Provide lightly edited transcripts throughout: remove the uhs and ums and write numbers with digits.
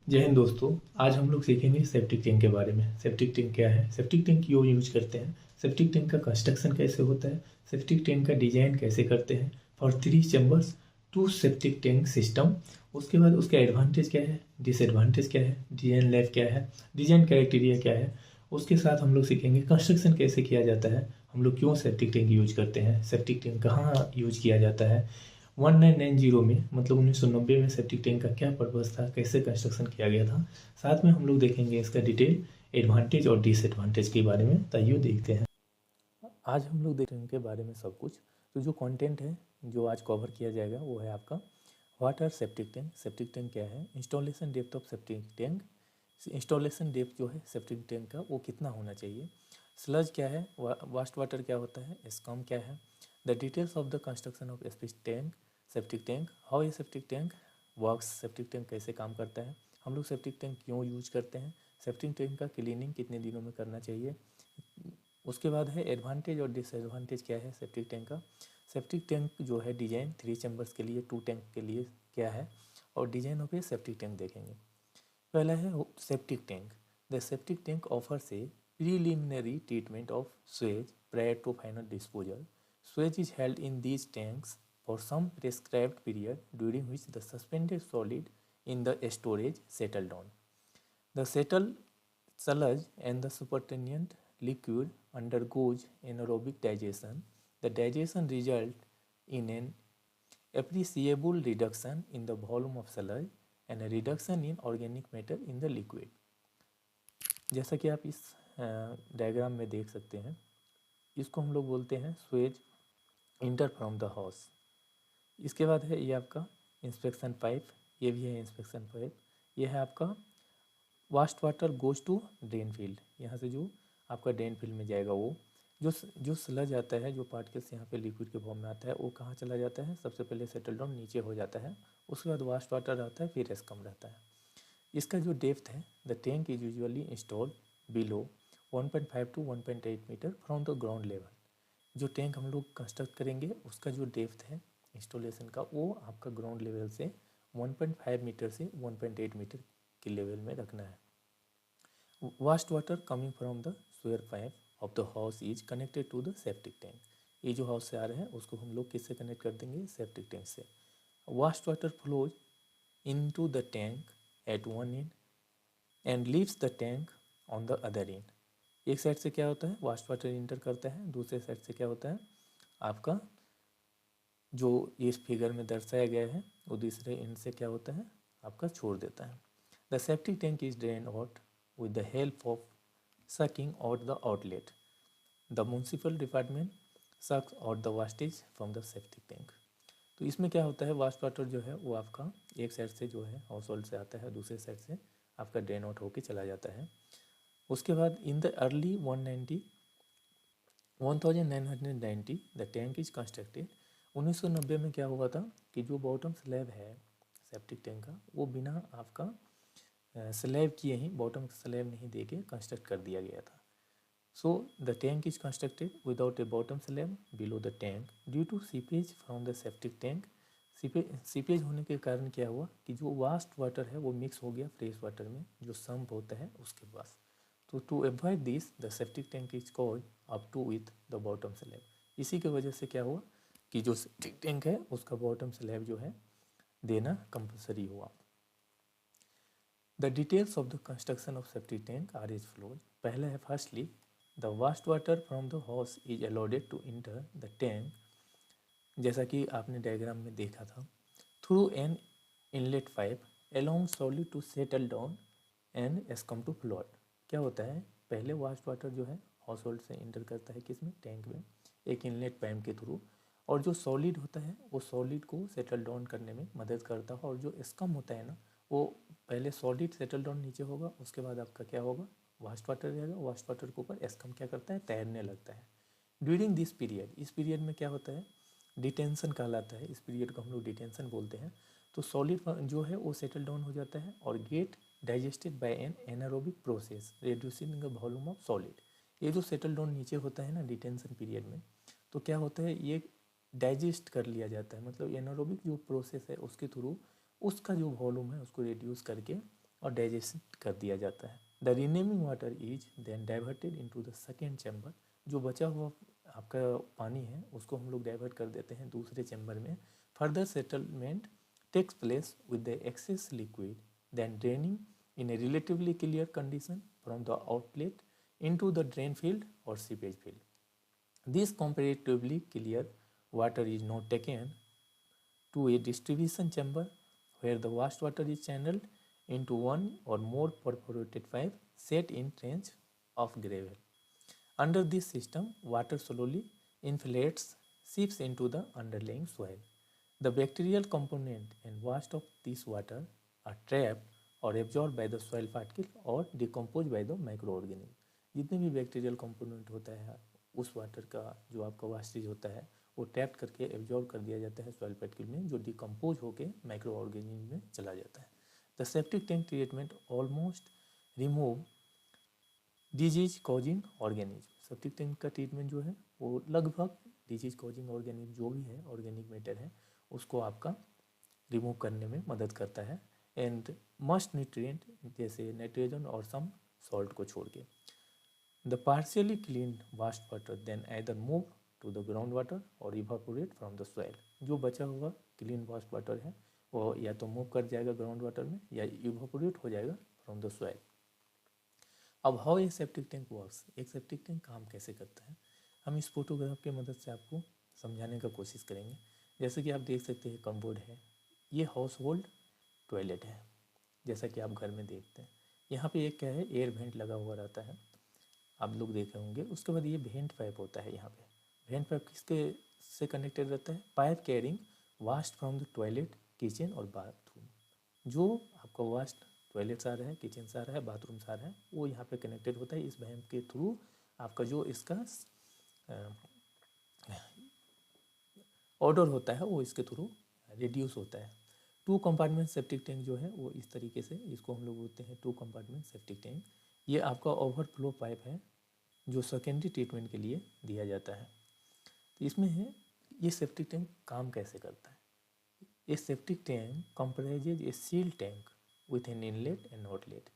जय हिंद दोस्तों। आज हम लोग सीखेंगे सेप्टिक टैंक के बारे में। सेप्टिक टैंक क्या है, सेप्टिक टैंक क्यों यूज करते हैं, सेप्टिक टैंक का कंस्ट्रक्शन कैसे होता है, सेप्टिक टैंक का डिजाइन कैसे करते हैं for 3 chambers to septic tank system. उसके बाद उसका एडवांटेज क्या है, डिसएडवांटेज क्या है, डिजाइन लाइफ क्या है, डिजाइन क्राइटेरिया क्या है। उसके साथ हम लोग सीखेंगे कंस्ट्रक्शन कैसे किया जाता है, हम लोग क्यों सेप्टिक टैंक यूज करते हैं, सेप्टिक टैंक कहाँ यूज किया जाता है, 1990 में मतलब 1990 में सेप्टिक टैंक का क्या पर्पस था, कैसे कंस्ट्रक्शन किया गया था। साथ में हम लोग देखेंगे इसका डिटेल एडवांटेज और डिसएडवांटेज के बारे में। तो आइए देखते हैं। आज हम लोग देखेंगे के बारे में सब कुछ। तो जो कंटेंट है जो आज कवर किया जाएगा वो है आपका what are septic tank, septic tank क्या है, installation depth of septic tank, installation depth जो है सेप्टिक टैंक का वो कितना होना चाहिए, स्लज क्या है, वास्ट वाटर क्या होता है, एस्कॉम क्या है, the details of the construction of septic tank, how a septic tank works, septic tank कैसे काम करता है, हम लोग सेप्टिक टैंक क्यों यूज करते हैं, सेप्टिक टैंक का क्लीनिंग कितने दिनों में करना चाहिए। उसके बाद है एडवांटेज और डिसएडवांटेज क्या है सेप्टिक टैंक का। सेप्टिक टैंक जो है डिजाइन 3 चैम्बर्स के लिए, 2 टैंक के लिए क्या है, और design of a septic tank देखेंगे। पहला है septic tank. The septic tank offers a preliminary treatment of sewage prior to final disposal. Swage is held in these tanks for some prescribed period during which the suspended solid in the storage settle down. The settled sludge and the supernatant liquid undergoes anaerobic digestion. The digestion results in an appreciable reduction in the volume of sludge and a reduction in organic matter in the liquid. जैसा कि आप इस diagram में देख सकते हैं, इसको हम लोग बोलते हैं Suez inter from the house. इसके बाद है ये आपका इंस्पेक्शन पाइप, ये भी है इंस्पेक्शन पाइप। ये है आपका waste water goes to drain field, यहाँ से जो आपका ड्रेन फील्ड में जाएगा वो जो स्लज आता है, जो पार्टिकल्स यहाँ पे लिक्विड के फॉर्म में आता है वो कहाँ चला जाता है, सबसे पहले सेटल डाउन नीचे हो जाता है, उसके बाद वास्ट वाटर रहता है, फिर एस्कम रहता है। इसका जो डेप्थ है, the tank is usually installed below 1.5 to 1.8 metre from the ground level. जो टैंक हम लोग कंस्ट्रक्ट करेंगे उसका जो डेप्थ है इंस्टॉलेशन का वो आपका ग्राउंड लेवल से 1.5 मीटर से 1.8 मीटर के लेवल में रखना है। Waste water coming from the sewer pipe of the house is connected to the septic tank. ये जो हाउस से आ रहे हैं उसको हम लोग किससे कनेक्ट कर देंगे, सेप्टिक टैंक से। Waste water flows into the tank at one end end leaves the tank on the other end. एक साइड से क्या होता है, वास्ट वाटर इंटर करता है, दूसरे साइड से क्या होता है आपका जो इस फिगर में दर्शाया गया है वो दूसरे एंड से क्या होता है आपका छोड़ देता है। The septic tank is drain out with the help of sucking out the outlet. The municipal department sucks out the wastage from the septic tank. तो इसमें क्या होता है, वास्ट वाटर जो है वो आपका एक साइड से जो है हाउस होल्ड से आता है, दूसरे साइड से आपका ड्रेन आउट होके चला जाता है। उसके बाद in the early 1990 the tank is constructed. 1990 में क्या हुआ था कि जो बॉटम स्लैब है सेप्टिक टैंक का वो बिना आपका स्लैब किए ही, बॉटम स्लैब नहीं दे के कंस्ट्रक्ट कर दिया गया था। So the tank is constructed without a bottom slab below the tank due to seepage from the septic tank. Seepage होने के कारण क्या हुआ कि जो वास्ट वाटर है वो मिक्स हो गया फ्रेश वाटर में जो सम्प होता है उसके पास। तो to avoid this the septic tank is covered up to with the bottom slab. इसी की वजह से क्या हुआ कि जो सेप्टिक टैंक है उसका बॉटम स्लैब जो है देना कंपलसरी हुआ। The details of the construction of septic tank are as follows. पहला है firstly the waste water from the house is allowed to enter the tank, जैसा कि आपने डायग्राम में देखा था, through an inlet pipe along solid to settle down and scum to float. क्या होता है, पहले वास्ट वाटर जो है हाउस होल्ड से इंटर करता है किसमें, टैंक में, एक इनलेट पाइप के थ्रू, और जो सॉलिड होता है वो सॉलिड को सेटल डाउन करने में मदद करता है, और जो एस्कम होता है ना वो पहले सॉलिड सेटल डाउन नीचे होगा, उसके बाद आपका क्या होगा वास्ट वाटर रहेगा, वास्ट वाटर के ऊपर एस्कम क्या करता है, तैरने लगता है। ड्यूरिंग दिस पीरियड, इस पीरियड में क्या होता है, डिटेंशन कहलाता है, इस पीरियड को हम लोग डिटेंशन बोलते हैं। तो सॉलिड जो है वो सेटल डाउन हो जाता है और get digested by an anaerobic process reducing the volume of solid. ये जो सेटल डाउन नीचे होता है ना डिटेंशन पीरियड में, तो क्या होता है ये डाइजेस्ट कर लिया जाता है, मतलब एनारोबिक जो प्रोसेस है उसके थ्रू उसका जो वॉल्यूम है उसको रिड्यूस करके और डाइजेस्ट कर दिया जाता है। The remaining water is then diverted into the second chamber. जो बचा हुआ आपका पानी है उसको हम लोग डाइवर्ट कर देते हैं दूसरे चैम्बर में। Further settlement takes place with the excess liquid then draining in a relatively clear condition from the outlet into the drain field और seepage field. This comparatively clear water is now taken to a distribution chamber where the wastewater is channeled into one or more perforated pipe set in trench of gravel. Under this system, water slowly infiltrates, seeps into the underlying soil. The bacterial component and waste of this water are trapped or absorbed by the soil particle or decomposed by the microorganism. जितने भी bacterial component होता है उस water का जो आपका wastage होता है वो टैप करके एब्जॉर्ब कर दिया जाता है सॉइल पार्टिकल में, जो डिकम्पोज होकर माइक्रो ऑर्गेनिज्म में चला जाता है. The septic tank treatment almost remove disease causing organism. Septic tank का ट्रीटमेंट जो है वो लगभग डिजीज कॉजिंग ऑर्गेनिज्म जो भी है ऑर्गेनिक मैटर है उसको आपका रिमूव करने में मदद करता है. एंड मस्ट न्यूट्रिएंट जैसे नाइट्रोजन और सम सॉल्ट को छोड़ के. The partially cleaned waste water then either move to the groundwater or evaporate from the soil. जो बचा हुआ क्लीन वास्ट वाटर है वो या तो मूव कर जाएगा ग्राउंड वाटर में या इवापोरेट हो जाएगा फ्रॉम द सॉइल. अब how a septic tank works. एक सेप्टिक टैंक काम कैसे करता है हम इस फोटोग्राफ की मदद से आपको समझाने का कोशिश करेंगे. जैसे कि आप देख सकते हैं कमबोर्ड है, ये हाउस होल्ड टॉयलेट है जैसा कि आप घर में देखते हैं. यहाँ पे एक क्या है एयर वेंट लगा हुआ रहता है आप लोग देखे होंगे. उसके बाद ये वेंट पाइप होता है. यहाँ पे वेंट पाइप किसके से कनेक्टेड रहता है, pipe carrying vast from the toilet kitchen और बाथरूम. जो आपका वास्ट टॉयलेट से आ रहा है, किचन से आ रहा है, बाथरूम से आ रहा है वो यहाँ पे कनेक्टेड होता है. इस वैम्प के थ्रू आपका जो इसका ऑर्डर होता है वो इसके थ्रू रिड्यूस होता है. टू कंपार्टमेंट सेप्टिक टैंक जो है वो इस तरीके से, इसको हम लोग बोलते हैं टू कंपार्टमेंट सेप्टिक टैंक. ये आपका ओवरफ्लो पाइप है जो सेकेंडरी ट्रीटमेंट के लिए दिया जाता है. तो इसमें है ये सेप्टिक टैंक काम कैसे करता है. ये septic tank comprises A seal tank with an inlet and outlet.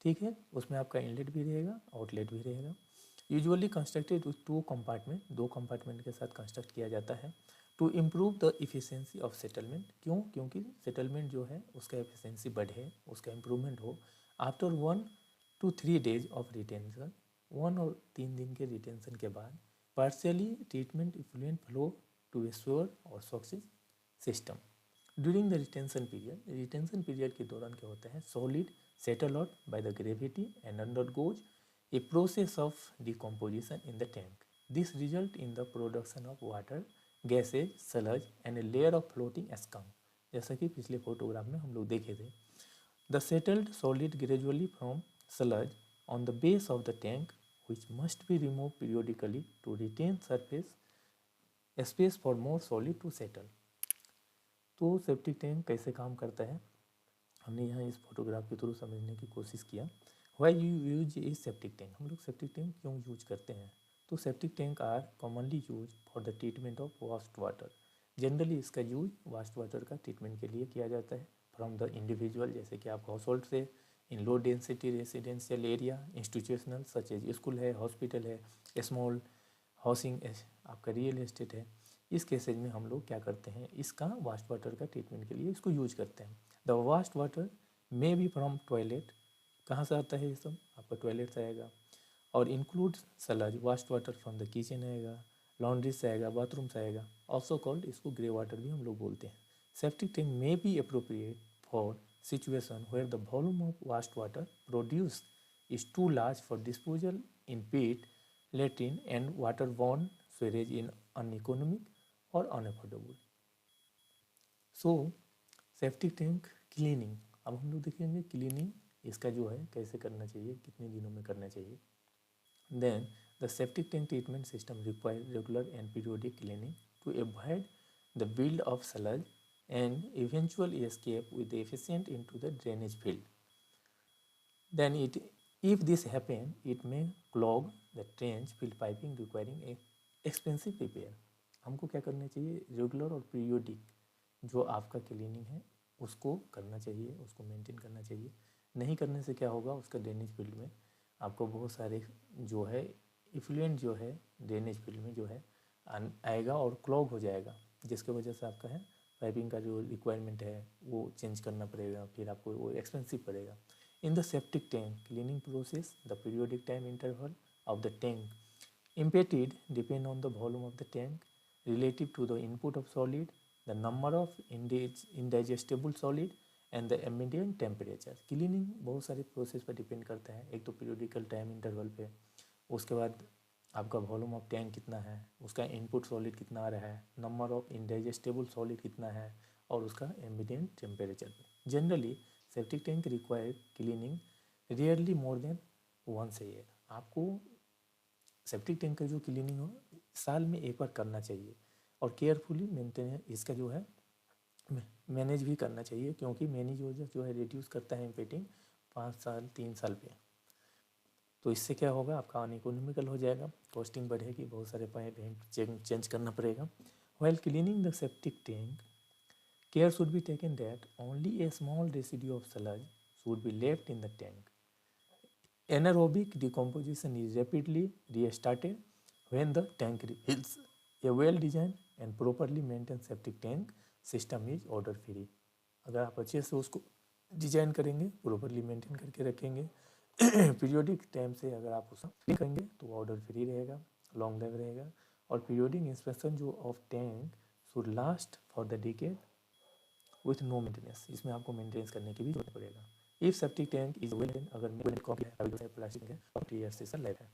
ठीक है, उसमें आपका इनलेट भी रहेगा आउटलेट भी रहेगा. Usually constructed with two compartment, दो कंपार्टमेंट के साथ कंस्ट्रक्ट किया जाता है to improve the efficiency of settlement. क्यों, क्योंकि सेटलमेंट जो है उसका एफिशिएंसी बढ़े, उसका इम्प्रूवमेंट हो. After 1 to 3 days of retention, 1 और 3 दिन के रिटेंशन के बाद partially treatment effluent flow to a sure और success system. During the retention period के दौरान क्या होता है, solid settle out by the gravity and undergoes a process of decomposition in the tank. This result in the production of water, gases, sludge and a layer of floating scum. जैसा कि पिछले photograph में हम लोग देखे थे. The settled solid gradually from sludge on the base of the tank which must be removed periodically to retain surface space for more solid to settle. तो septic tank कैसे काम करता है हमने यहाँ इस फोटोग्राफ के थ्रू समझने की कोशिश किया. Why you use a septic tank. हम लोग सेप्टिक टैंक क्यों यूज करते हैं. तो septic tank are commonly use for the treatment of waste water. Generally इसका यूज वास्ट वाटर का ट्रीटमेंट के लिए किया जाता है फ्रॉम द इंडिविजुअल, जैसे कि आप हाउस होल्ड से, in low density residential area, institutional such as school है, हॉस्पिटल है, स्मॉल हाउसिंग आपका रियल एस्टेट है. इस केसेज में हम लोग क्या करते हैं, इसका वास्ट वाटर का ट्रीटमेंट के लिए इसको यूज करते हैं. The waste water may be from toilet. कहाँ से आता है ये सब, आपका टॉयलेट से आएगा. और include sludge waste water from the kitchen आएगा, लॉन्ड्री से आएगा, बाथरूम से आएगा. ऑल्सो कॉल्ड, इसको ग्रे वाटर भी हम लोग बोलते हैं. Septic tank may be appropriate for situation where the volume of wastewater produced is too large for disposal in pit, latrine and waterborne sewage in uneconomic or unaffordable. So septic tank cleaning. अब हम लोग देखेंगे cleaning इसका जो है कैसे करना चाहिए, कितने दिनों में करना चाहिए. Then the septic tank treatment system requires regular and periodic cleaning to avoid the build of sludge and eventual escape with the efficient into the drainage field. Then if this happen, it may clog the trench field piping requiring a expensive repair. हमको क्या करना चाहिए, regular और periodic जो आपका cleaning है उसको करना चाहिए, उसको मेंटेन करना चाहिए। नहीं करने से क्या होगा, उसका ड्रेनेज फील्ड में आपको बहुत सारे जो है इफ्लुएंट जो है ड्रेनेज फील्ड में जो है आएगा और क्लॉग हो जाएगा, जिसके वजह से आपका है पाइपिंग का जो रिक्वायरमेंट है वो चेंज करना पड़ेगा, फिर आपको वो एक्सपेंसिव पड़ेगा। In the septic tank cleaning process the periodic time interval of the tank impacted depend on the volume of the tank relative to the input of solid, the number of indigestible solid and the ambient temperature। Cleaning बहुत सारे process पर depend करता है। एक तो periodical time interval पे, उसके बाद आपका वॉल्यूम ऑफ टैंक कितना है, उसका इनपुट सॉलिड कितना आ रहा है, नंबर ऑफ इंडाइजेस्टेबल सॉलिड कितना है, और उसका एम्बिएंट टेम्परेचर पे। Generally septic tank require cleaning rarely more than once a year. आपको सेप्टिक टैंक का जो क्लीनिंग हो साल में एक बार करना चाहिए, और केयरफुली मेंटेन इसका जो है मैनेज भी करना चाहिए, क्योंकि मैनेज जो है रिड्यूस करता है इम्पेटिंग 5 साल 3 साल पे। तो इससे क्या होगा, आपका अनइकोनॉमिकल हो जाएगा, कॉस्टिंग बढ़ेगी, बहुत सारे पाइप चेंज करना पड़ेगा। While cleaning the septic tank care should be taken that only a small residue of sludge should be left in the tank. Anaerobic decomposition is rapidly restarted when the tank refills. A well-designed and properly maintained septic tank system is odor free। अगर आप अच्छे से उसको design करेंगे, properly maintain करके रखेंगे, periodic time से अगर आप उसको क्लीन करेंगे तो ऑर्डर फ्री रहेगा, लॉन्ग लाइफ रहेगा। और पीरियोडिक इंस्पेक्शन जो of tank should last for the decade with no maintenance. इसमें आपको मेंटेनेंस करने की भी जरूरत पड़ेगा। If septic tank is well, अगर कॉपी है प्लास्टिक है, 40 ईयर्स से लाइफ है।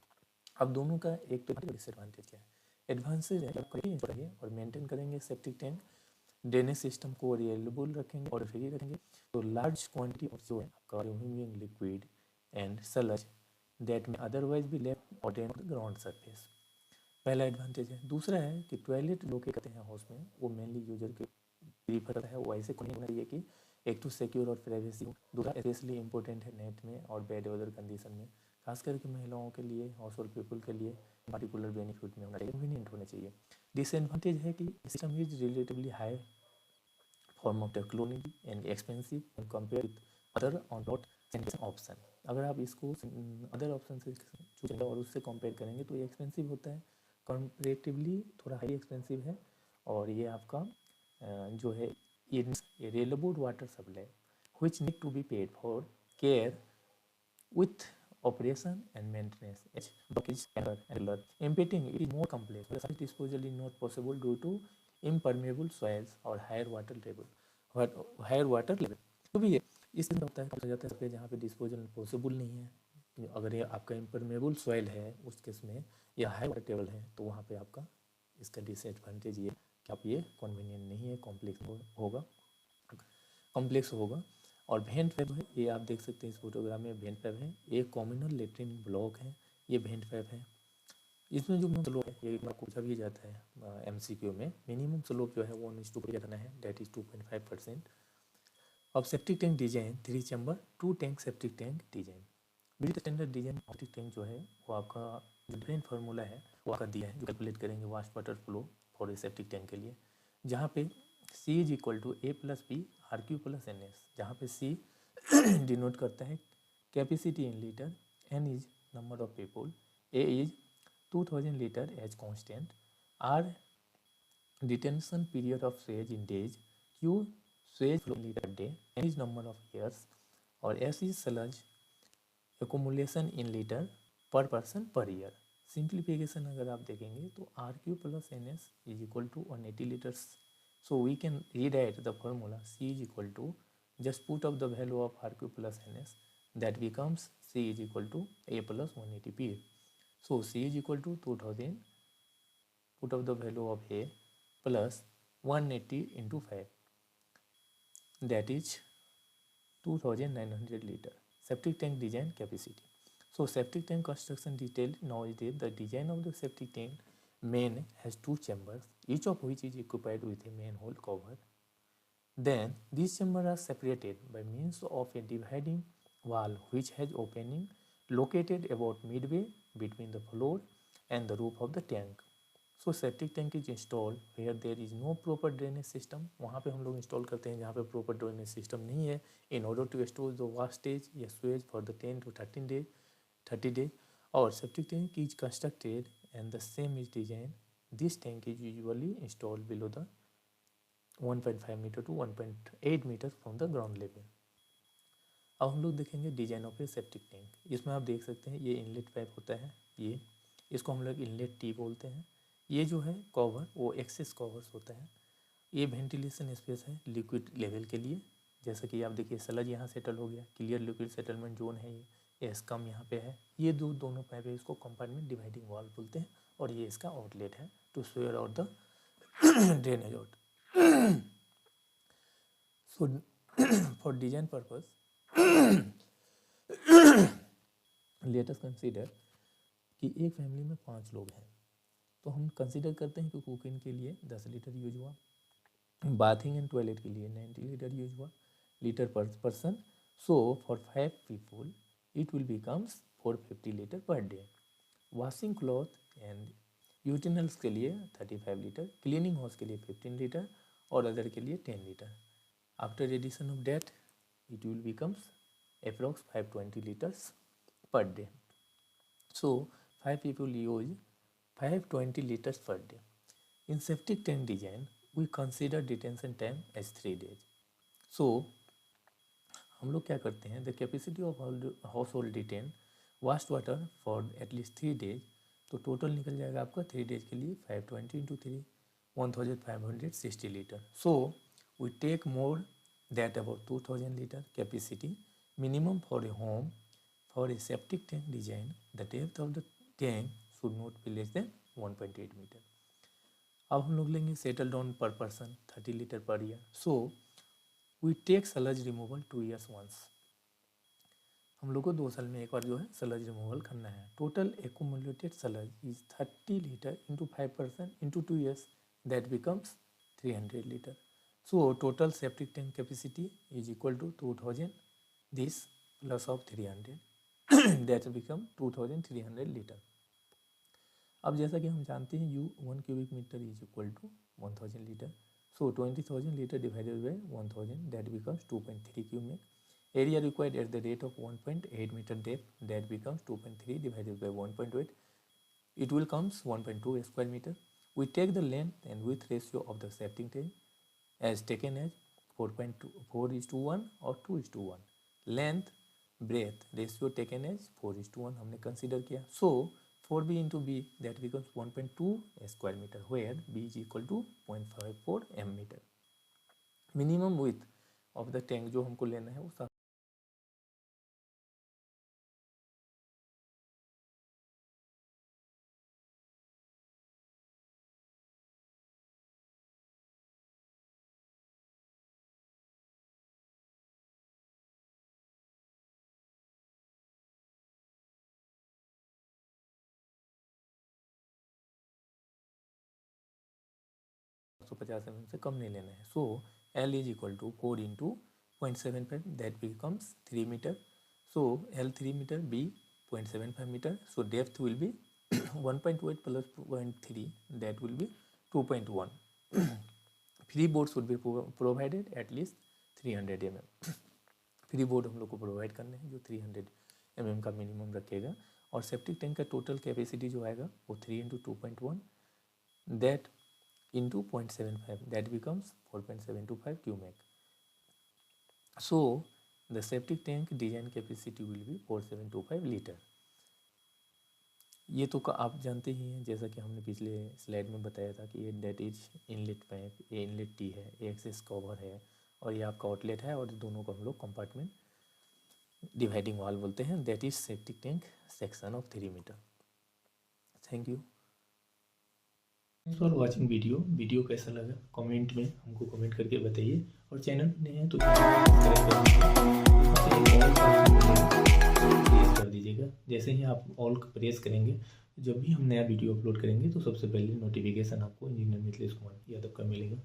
अब दोनों का एक तो डिसएडवांटेज क्या है, एडवांटेज है और मेंटेन करेंगे सेप्टिक टैंक, ड्रेनेज सिस्टम को रिलायबल रखेंगे और फ्री रखेंगे, तो लार्ज क्वांटिटी ऑफ जो है आपका humming liquid and sludge that में अदरवाइज भी लेफ्ट और ड्रेन ग्राउंड सरफेस। पहला एडवांटेज है। दूसरा है कि टॉयलेट लोकेट करते हैं हाउस में, वो मेनली यूजर के प्रीफर करता है, वो ऐसे नहीं होना चाहिए कि एक तो सिक्योर और प्राइवेसी हो। दूसरा स्पेशली इंपॉर्टेंट है नेट में और बैड वेदर कंडीशन में, खास करके महिलाओं के लिए, हाउस होल्ड पीपल के लिए पार्टिकुलर बेनिफिट में होना चाहिए, कन्वीनियंट होना चाहिए। डिसएडवांटेज है कि system is relatively high form of technology and expensive and compare with other on dot option. अगर आप इसको अदर ऑप्शन से चूजेंगे और उससे कंपेयर करेंगे तो ये एक्सपेंसिव होता है, कंपेरेटिवली थोड़ा हाई एक्सपेंसिव है। और ये आपका जो है reliable water supply which need to be paid for care with operation and maintenance as blockage error and alert. Impeding it is more complex. Such disposal is not possible due to impermeable soils or higher water level. तो भी ये इसमें होता है, कब जाता है जहाँ पे डिस्पोजल पॉसिबल नहीं है। अगर ये आपका इम्परमेबल सॉइल है उस केस में, या हाई वाटर टेबल है, तो वहाँ पे आपका इसका डिसएडवांटेज ये कि आप ये कन्वीनियंट नहीं है, कॉम्प्लेक्स होगा। और वेंट पाइप है, ये आप देख सकते हैं इस फोटोग्राफ में, वेंट पाइप है, एक कॉमनल लेट्रिन ब्लॉक है, ये वेंट पाइप है। इसमें जो मिनिमम स्लोप है, ये आपको पूछा भी जाता है MCQ में, मिनिमम स्लोप जो है वो 1:2 करना है, दैट इज 2.5%। अब septic tank design 3 chamber 2 tank septic tank design. With standard design septic tank जो है वो आपका जो ड्रेन फार्मूला है वो आपका दिया है, जो कैलकुलेट करेंगे waste water flow for a septic tank के लिए, जहाँ पे C is equal to A+B RQ + NS, जहाँ पे C डिनोट करता है capacity in litre, N is number of people, A is 2000 litre as constant, R detention period of sewage in days, Q sewage flow litre day, N is number of years, और S is sludge accumulation in litre per person per year. Simplification अगर आप देखेंगे तो RQ + NS is equal to 180 litres. So we can rewrite the formula C is equal to, just put up the value of RQ + NS, that becomes C is equal to A + 180 PA. So C is equal to 2000, put up the value of A plus 180 into 5, that is 2900 liter. Septic tank design capacity. So septic tank construction detail now is there. The design of the septic tank main has 2 chambers, each of which is occupied with a manhole cover. Then these chambers are separated by means of a dividing wall which has opening located about midway between the floor and the roof of the tank. So septic tank is install where there is no proper drainage system, वहाँ पे हम लोग install करते हैं जहाँ पे proper drainage system नहीं है, in order to store the wastage या sewage for the 10 to 30 days. और septic tank is constructed and the same is design. This tank is usually installed below the 1.5 metre to 1.8 metre from the ground level. अब हम लोग देखेंगे design of a septic tank. इसमें आप देख सकते हैं ये इनलेट पाइप होता है, ये इसको हम लोग इनलेट टी बोलते हैं. ये जो है कवर वो एक्सेस कवर्स होता है. ये वेंटिलेशन स्पेस है लिक्विड लेवल के लिए. जैसा कि आप देखिए स्लज यहाँ सेटल हो गया, क्लियर लिक्विड सेटलमेंट जोन है ये एस्कम यहाँ पे है. ये दोनों पाइप है, इसको कंपार्टमेंट डिवाइडिंग वाल बोलते हैं. और ये इसका आउटलेट है to square out the drainage out. So for design purpose let us consider कि एक फैमिली में 5 लोग हैं, तो हम कंसीडर करते हैं कि कुकिंग के लिए 10 लीटर यूज हुआ, बाथिंग एंड टॉयलेट के लिए 90 लीटर यूज हुआ litre per person. So for 5 people it will becomes 450 litre per day. Washing cloth and utensils के लिए 35 लीटर, क्लीनिंग हाउस के लिए 15 लीटर और अदर के लिए 10 litre. After addition of that it will becomes approx 520 liters per day. So 5 people use 520 liters per day. In septic tank design, we consider detention time as 3 days. So हम लोग क्या करते हैं, the capacity of household detain waste water for at least 3 days. तो total निकल जाएगा आपका 3 days के लिए 520 into 3 1560 litre. So we take more that about 2000 liter capacity minimum for a home. For a septic tank design, the depth of the tank should not be less than 1.8 meter. अब हम लोग लेंगे settle down per person 30 litre per year. So we take sludge removal 2 years once. हम लोग को 2 साल में एक बार जो है sludge रिमूवल करना है. Total accumulated sludge is 30 litre into 5% into 2 years, that becomes 300 liter. So total septic tank capacity is equal to 2000 this plus of 300 that become 2300 liter. अब जैसा कि हम जानते हैं U 1 cubic meter is equal to 1000 liter. So 20,000 liter divided by 1000 that becomes 2.3 cubic. Area required at the rate of 1.8 meter depth that becomes 2.3 divided by 1.8. It will comes 1.2 square meter. We take the length and width ratio of the septic tank as taken as 4:1 or 2:1. Length breadth ratio taken as 4:1 हमने consider किया. So 4b into b that becomes 1.2 square meter where b is equal to 0.54 m meter. Minimum width of the tank जो हमको लेना है वो तो 50 mm से कम नहीं लेना है. So L is equal to 4 into 0.75 that becomes 3 metre. So L 3 metre B 0.75 metre. So depth will be 1.8 plus 0.3 that will be 2.1. Free board should be provided at least 300 mm. Free board हम लोग को provide करने हैं जो 300 mm का minimum रखेगा. और septic tank का टोटल कैपेसिटी जो आएगा वो 3 into 2.1 that into 0.75 that becomes 4.725 cubic. So the septic tank design capacity will be 4725 liter. ये तो आप जानते ही हैं जैसा कि हमने पिछले स्लाइड में बताया था कि ये डेट इज इनलेट पाइप, ये इनलेट टी है, ये एक्सेस कवर है और ये आपका आउटलेट है और दोनों को हम लोग कंपार्टमेंट डिवाइडिंग वाल बोलते हैं. That is septic tank section of 3 metre. Thank you for watching video कैसा लगा कमेंट में हमको कमेंट करके बताइए. और चैनल नए हैं तो प्रेस कर दीजिएगा. जैसे ही आप ऑल प्रेस करेंगे जब भी हम नया वीडियो अपलोड करेंगे तो सबसे पहले नोटिफिकेशन आपको इंजीनियर मिथिलेश कुमार यादव का मिलेगा.